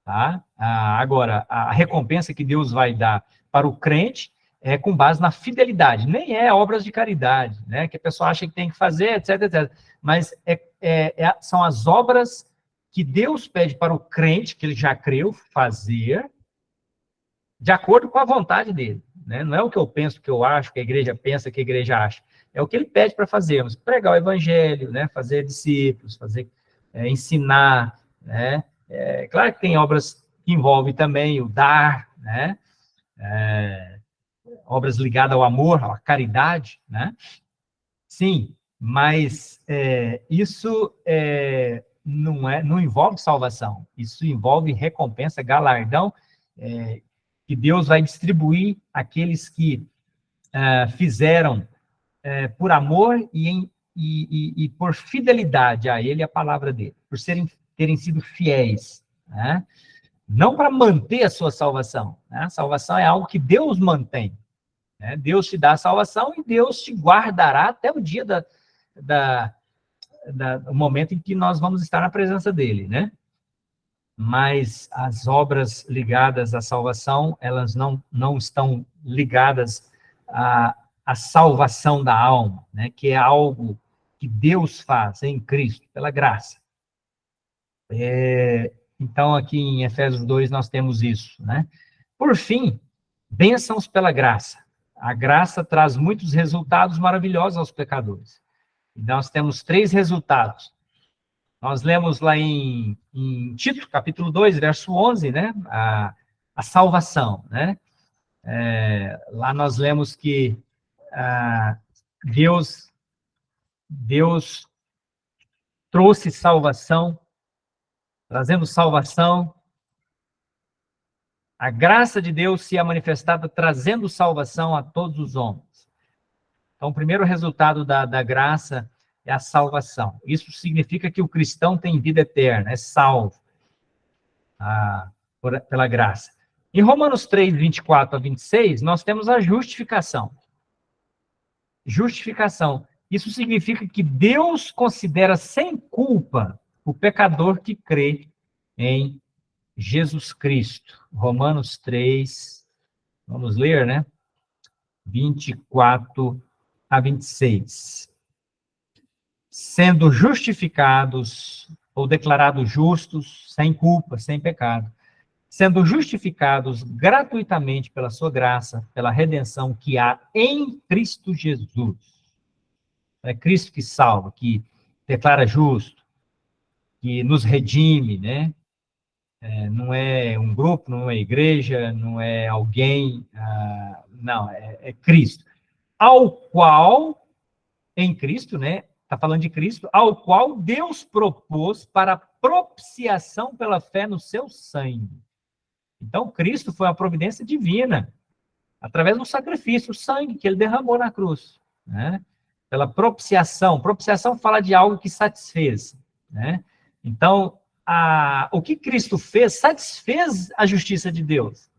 Tá? Agora, a recompensa que Deus vai dar para o crente é com base na fidelidade, nem é obras de caridade, né? Que a pessoa acha que tem que fazer, etc, etc. Mas são as obras que Deus pede para o crente, que ele já creu, fazer, de acordo com a vontade dele. Né? Não é o que eu penso, o que eu acho, que a igreja pensa, que a igreja acha. É o que ele pede para fazermos. Pregar o evangelho, né? Fazer discípulos, ensinar, né? Claro que tem obras que envolvem também o dar, né? Obras ligadas ao amor, à caridade, né? Sim, mas isso não envolve salvação. Isso envolve recompensa, galardão, que Deus vai distribuir àqueles que fizeram por amor e por fidelidade a Ele, a palavra dele, por terem sido fiéis, né? Não para manter a sua salvação. Né? A salvação é algo que Deus mantém. Né? Deus te dá a salvação e Deus te guardará até o dia do momento em que nós vamos estar na presença dele, né? Mas as obras ligadas à salvação, elas não estão ligadas à salvação da alma, né? Que é algo que Deus faz em Cristo, pela graça. Então, aqui em Efésios 2, nós temos isso, né? Por fim, bênçãos pela graça. A graça traz muitos resultados maravilhosos aos pecadores. E nós temos 3 resultados. Nós lemos lá em Tito, capítulo 2, verso 11, né? A salvação, né? Lá nós lemos que Deus trouxe salvação, trazendo salvação. A graça de Deus se é manifestada trazendo salvação a todos os homens. Então, o primeiro resultado da graça é a salvação. Isso significa que o cristão tem vida eterna, é salvo pela graça. Em Romanos 3, 24 a 26, nós temos a justificação. Justificação. Isso significa que Deus considera sem culpa o pecador que crê em Jesus Cristo. Romanos 3, vamos ler, né? 24 a 26. Sendo justificados ou declarados justos, sem culpa, sem pecado, sendo justificados gratuitamente pela sua graça, pela redenção que há em Cristo Jesus. É Cristo que salva, que declara justo, que nos redime, né? Não é um grupo, não é igreja, não é alguém, não, é Cristo. Ao qual, em Cristo, né? Está falando de Cristo, ao qual Deus propôs para propiciação pela fé no seu sangue. Então, Cristo foi uma providência divina, através do sacrifício, o sangue que ele derramou na cruz, né? Pela propiciação. Propiciação fala de algo que satisfez, né? Então, o que Cristo fez satisfez a justiça de Deus.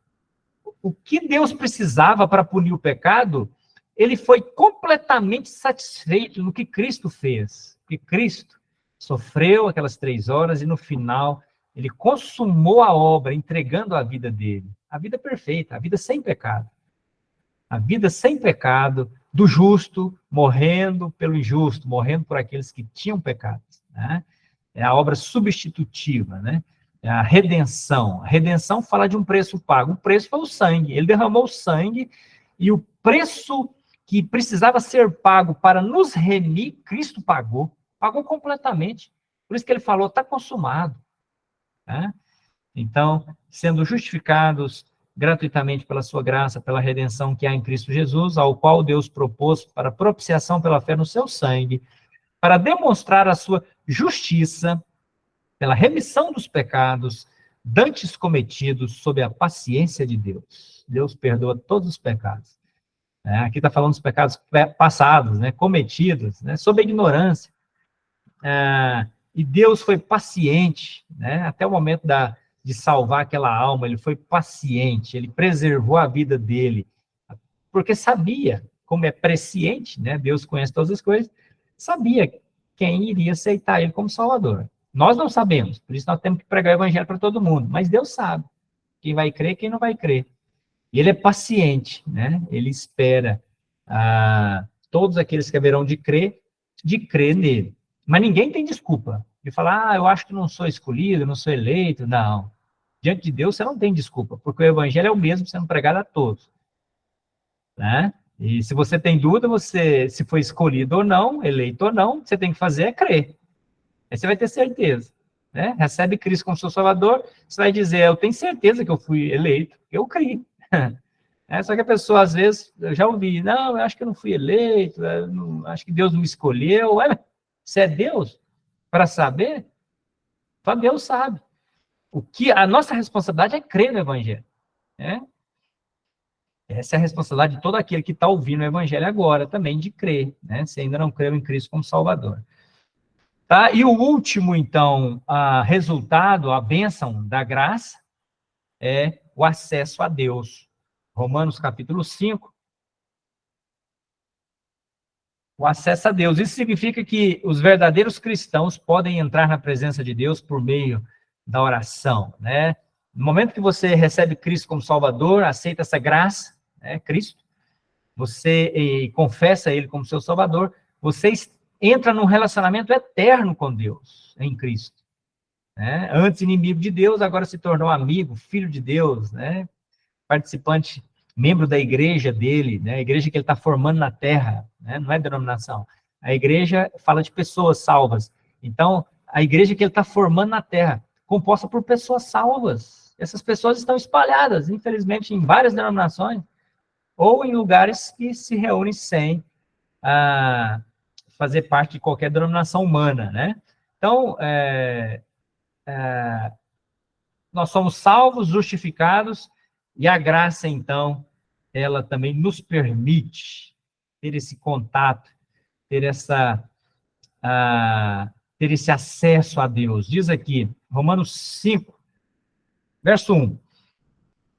O que Deus precisava para punir o pecado, ele foi completamente satisfeito no que Cristo fez. Porque Cristo sofreu aquelas 3 horas e no final ele consumou a obra, entregando a vida dele. A vida perfeita, a vida sem pecado. A vida sem pecado do justo, morrendo pelo injusto, morrendo por aqueles que tinham pecado, né? É a obra substitutiva, né? É a redenção. A redenção fala de um preço pago. O preço foi o sangue. Ele derramou o sangue e o preço que precisava ser pago para nos remir, Cristo pagou. Pagou completamente. Por isso que ele falou, está consumado. Né? Então, sendo justificados gratuitamente pela sua graça, pela redenção que há em Cristo Jesus, ao qual Deus propôs para propiciação pela fé no seu sangue, para demonstrar a sua justiça pela remissão dos pecados dantes cometidos sob a paciência de Deus. Deus perdoa todos os pecados. Aqui está falando dos pecados passados, né, cometidos, né, sob a ignorância. E Deus foi paciente, né, até o momento de salvar aquela alma, ele foi paciente, ele preservou a vida dele, porque sabia, como é presciente, né, Deus conhece todas as coisas, sabia quem iria aceitar ele como Salvador. Nós não sabemos, por isso nós temos que pregar o evangelho para todo mundo, mas Deus sabe quem vai crer e quem não vai crer. E ele é paciente, né? Ele espera todos aqueles que haverão de crer nele. Mas ninguém tem desculpa de falar, eu acho que não sou escolhido, não sou eleito. Não. Diante de Deus, você não tem desculpa, porque o evangelho é o mesmo sendo pregado a todos. Né? E se você tem dúvida, se foi escolhido ou não, eleito ou não, você tem que fazer é crer. Aí você vai ter certeza. Né? Recebe Cristo como seu Salvador, você vai dizer, eu tenho certeza que eu fui eleito, eu criei. Só que a pessoa, às vezes, eu já ouvi, não, eu acho que eu não fui eleito, acho que Deus não me escolheu. Se é Deus, para saber, só Deus sabe. A nossa responsabilidade é crer no Evangelho. Né? Essa é a responsabilidade de todo aquele que está ouvindo o Evangelho agora, também de crer, né? Se ainda não creu em Cristo como Salvador. Tá? E o último, então, resultado, a bênção da graça, é o acesso a Deus. Romanos capítulo 5. O acesso a Deus. Isso significa que os verdadeiros cristãos podem entrar na presença de Deus por meio da oração, né? No momento que você recebe Cristo como Salvador, aceita essa graça, né, Cristo, você confessa Ele como seu Salvador, você entra num relacionamento eterno com Deus, em Cristo. Né? Antes inimigo de Deus, agora se tornou amigo, filho de Deus, né? Participante, membro da igreja dele, né? A igreja que ele está formando na terra, né? Não é denominação. A igreja fala de pessoas salvas. Então, a igreja que ele está formando na terra, composta por pessoas salvas. Essas pessoas estão espalhadas, infelizmente, em várias denominações, ou em lugares que se reúnem sem fazer parte de qualquer denominação humana, né? Então, nós somos salvos, justificados, e a graça, então, ela também nos permite ter esse contato, ter esse acesso a Deus. Diz aqui, Romanos 5, verso 1.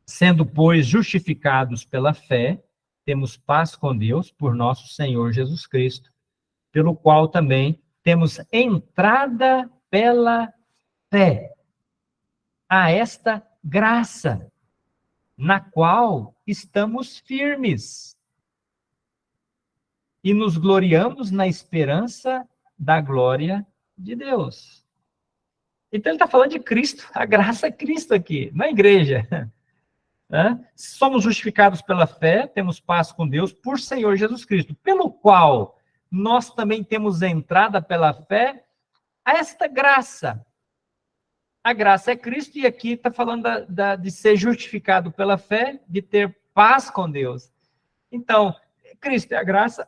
Sendo, pois, justificados pela fé, temos paz com Deus por nosso Senhor Jesus Cristo, pelo qual também temos entrada pela fé a esta graça, na qual estamos firmes e nos gloriamos na esperança da glória de Deus. Então ele está falando de Cristo, a graça é Cristo aqui, na igreja. Somos justificados pela fé, temos paz com Deus por Senhor Jesus Cristo, pelo qual nós também temos entrada pela fé a esta graça. A graça é Cristo, e aqui está falando de ser justificado pela fé, de ter paz com Deus. Então, Cristo é a graça,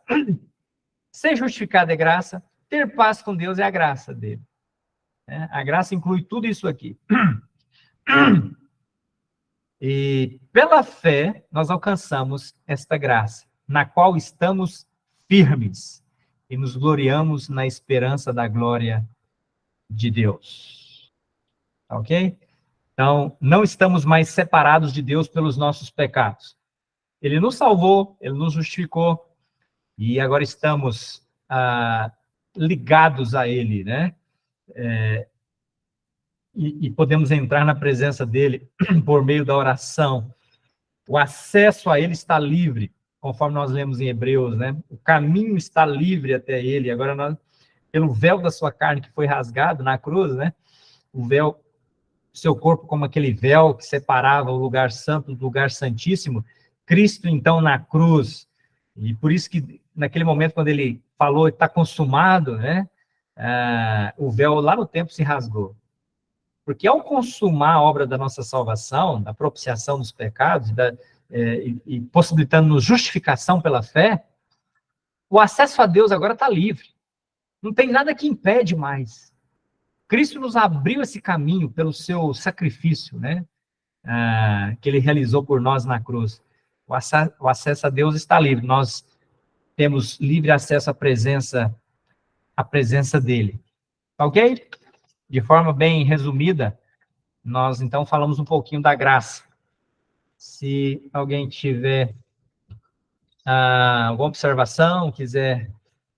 ser justificado é graça, ter paz com Deus é a graça dele. A graça inclui tudo isso aqui. E pela fé, nós alcançamos esta graça, na qual estamos firmes e nos gloriamos na esperança da glória de Deus. Ok? Então, não estamos mais separados de Deus pelos nossos pecados. Ele nos salvou, ele nos justificou, e agora estamos ligados a ele, né? E podemos entrar na presença dele por meio da oração. O acesso a ele está livre, conforme nós lemos em Hebreus, né? O caminho está livre até ele. Agora, nós, pelo véu da sua carne que foi rasgado na cruz, né? O véu, seu corpo como aquele véu que separava o lugar santo do lugar santíssimo, Cristo, então, na cruz. E por isso que, naquele momento, quando ele falou, está consumado, né? O véu lá no templo se rasgou. Porque ao consumar a obra da nossa salvação, da propiciação dos pecados, e possibilitando-nos justificação pela fé, o acesso a Deus agora está livre. Não tem nada que impede mais. Cristo nos abriu esse caminho pelo seu sacrifício, né? Que ele realizou por nós na cruz. O acesso a Deus está livre. Nós temos livre acesso à presença dele. Ok? De forma bem resumida, nós então falamos um pouquinho da graça. Se alguém tiver alguma observação, quiser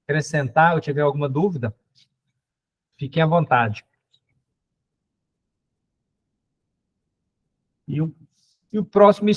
acrescentar ou tiver alguma dúvida, fiquem à vontade. E o próximo